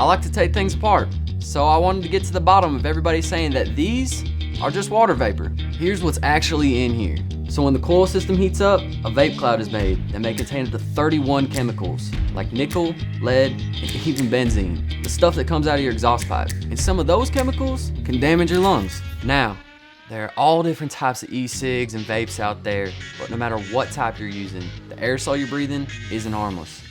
I like to take things apart. So I wanted to get to the bottom of everybody saying that these are just water vapor. Here's what's actually in here. So when the coil system heats up, a vape cloud is made that may contain up to 31 chemicals, like nickel, lead, and even benzene, the stuff that comes out of your exhaust pipe. And some of those chemicals can damage your lungs. Now, there are all different types of e-cigs and vapes out there, but no matter what type you're using, the aerosol you're breathing isn't harmless.